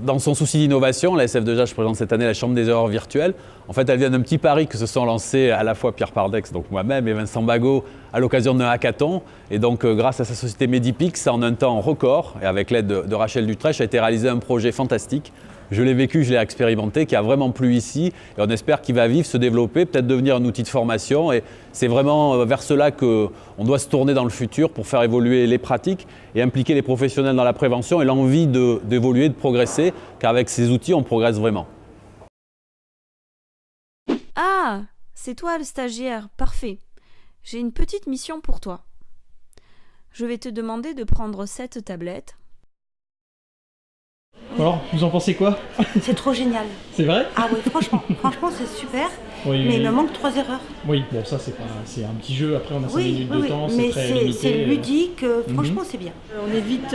dans son souci d'innovation, la SF2H présente cette année la Chambre des erreurs virtuelles. En fait, elle vient d'un petit pari que se sont lancés à la fois Pierre Pardex, donc moi-même, et Vincent Bagot à l'occasion d'un hackathon. Et donc, grâce à sa société Medipix, en un temps record, et avec l'aide de Rachel Dutrèche, a été réalisé un projet fantastique. Je l'ai vécu, je l'ai expérimenté, qui a vraiment plu ici. Et on espère qu'il va vivre, se développer, peut-être devenir un outil de formation. Et c'est vraiment vers cela qu'on doit se tourner dans le futur pour faire évoluer les pratiques et impliquer les professionnels dans la prévention et l'envie d'évoluer, de progresser, car avec ces outils, on progresse vraiment. Ah, c'est toi le stagiaire, parfait. J'ai une petite mission pour toi. Je vais te demander de prendre cette tablette. Alors, vous en pensez quoi? C'est trop génial. C'est vrai? Ah oui, franchement c'est super, Oui, mais il me manque 3 erreurs. Oui, bon ça c'est un petit jeu, après on a 5 Oui, minutes de temps, mais c'est très limité. c'est ludique, franchement c'est bien. On est vite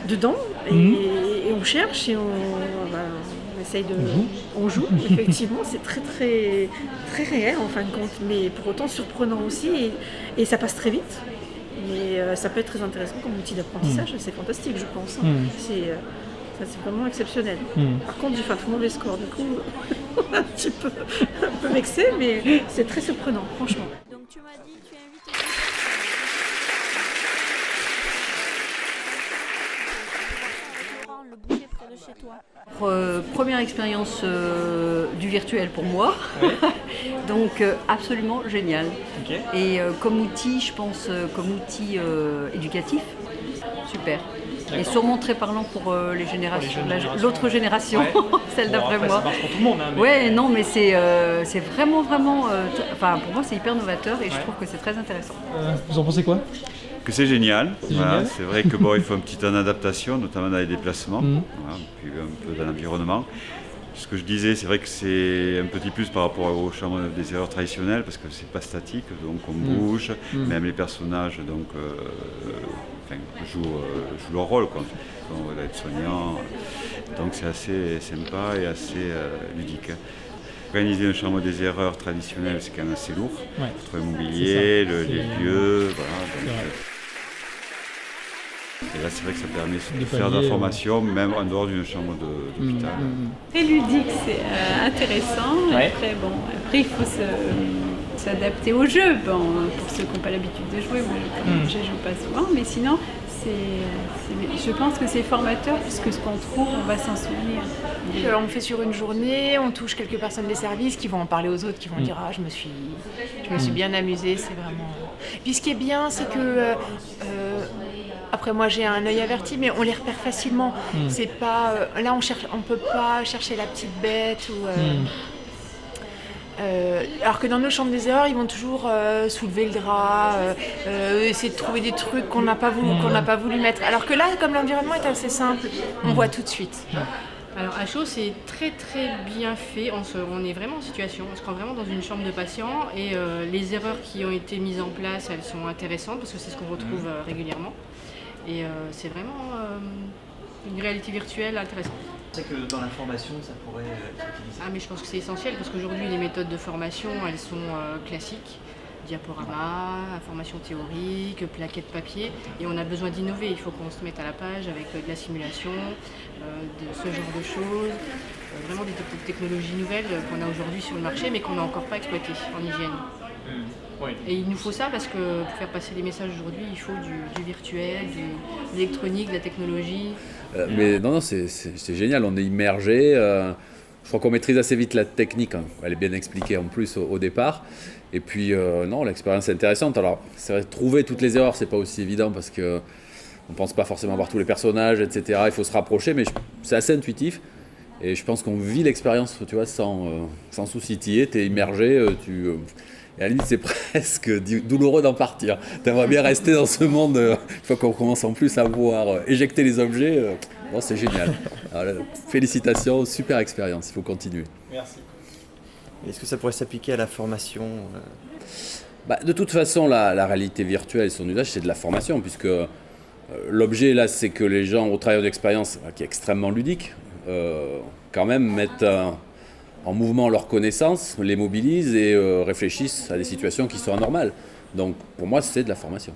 dedans et on cherche et on essaye de... On joue, effectivement, c'est très réel en fin de compte, mais pour autant surprenant aussi et ça passe très vite. Mais ça peut être très intéressant comme outil d'apprentissage, c'est fantastique je pense. C'est vraiment exceptionnel. Par contre, j'ai fait un très mauvais score, du coup, un peu vexé, mais c'est très surprenant, franchement. Donc tu m'as dit, tu invites le boucher près de chez toi. Première expérience du virtuel pour moi, donc absolument génial. Okay. Et comme outil, je pense, comme outil éducatif, super. Et sûrement très parlant pour les générations, l'autre génération, celle d'après moi. Ça marche pour tout le monde. Hein, mais... Ouais, non, mais c'est vraiment, enfin pour moi c'est hyper novateur et je trouve que c'est très intéressant. Vous en pensez quoi? Que c'est génial. Génial. C'est vrai que il faut un petit temps d'adaptation, notamment dans les déplacements, puis un peu dans l'environnement. Ce que je disais, c'est vrai que c'est un petit plus par rapport aux chambres des erreurs traditionnelles parce que c'est pas statique, donc on bouge, même les personnages jouent leur rôle, quoi. Donc, être soignant, donc c'est assez sympa et assez ludique. Organiser une chambre des erreurs traditionnelle, c'est quand même assez lourd. Ouais. Trouver le mobilier, les lieux, voilà. Donc, et là, c'est vrai que ça permet de faire de la formation, même en dehors d'une chambre d'hôpital. Très ludique, c'est intéressant. Ouais. Après, il faut s'adapter au jeu. Bon, pour ceux qui n'ont pas l'habitude de jouer, moi je ne joue pas souvent, mais sinon, je pense que c'est formateur puisque ce qu'on trouve, on va s'en souvenir. On fait sur une journée, on touche quelques personnes des services qui vont en parler aux autres, qui vont dire « Ah, je me suis bien amusée, c'est vraiment... » Puis ce qui est bien, c'est que... après moi j'ai un œil averti, mais on les repère facilement. C'est pas là on peut pas chercher la petite bête ou alors que dans nos chambres des erreurs, ils vont toujours soulever le drap, essayer de trouver des trucs qu'on n'a pas voulu mettre. Alors que là, comme l'environnement est assez simple, on voit tout de suite. Alors à chaud, c'est très bien fait. On est vraiment en situation, on se rend vraiment dans une chambre de patient et les erreurs qui ont été mises en place, elles sont intéressantes parce que c'est ce qu'on retrouve régulièrement. Et c'est vraiment une réalité virtuelle intéressante. C'est que dans la formation, ça pourrait être utilisé. Ah mais je pense que c'est essentiel parce qu'aujourd'hui les méthodes de formation, elles sont classiques. Diaporama, information théorique, plaquettes papier, et on a besoin d'innover. Il faut qu'on se mette à la page avec de la simulation, de ce genre de choses, vraiment des technologies nouvelles qu'on a aujourd'hui sur le marché mais qu'on n'a encore pas exploitées en hygiène. Oui. Et il nous faut ça parce que pour faire passer les messages aujourd'hui, il faut du virtuel, de l'électronique, de la technologie. Mais non, c'est génial, on est immergé. Je crois qu'on maîtrise assez vite la technique, hein. Elle est bien expliquée en plus au départ. Et puis, non, l'expérience est intéressante. Alors, c'est vrai, trouver toutes les erreurs, c'est pas aussi évident parce qu'on ne pense pas forcément voir tous les personnages, etc. Il faut se rapprocher, mais c'est assez intuitif. Et je pense qu'on vit l'expérience, tu vois, sans souci. Tu es immergé, et à la limite, c'est presque douloureux d'en partir. Tu aimerais bien rester dans ce monde, une fois qu'on commence en plus à voir éjecter les objets. Bon, c'est génial. Alors, félicitations, super expérience, il faut continuer. Merci. Est-ce que ça pourrait s'appliquer à la formation De toute façon, la réalité virtuelle et son usage, c'est de la formation, puisque l'objet, là, c'est que les gens, au travers d'expériences qui est extrêmement ludique, quand même mettent en mouvement leurs connaissances, les mobilisent et réfléchissent à des situations qui sont anormales. Donc, pour moi, c'est de la formation.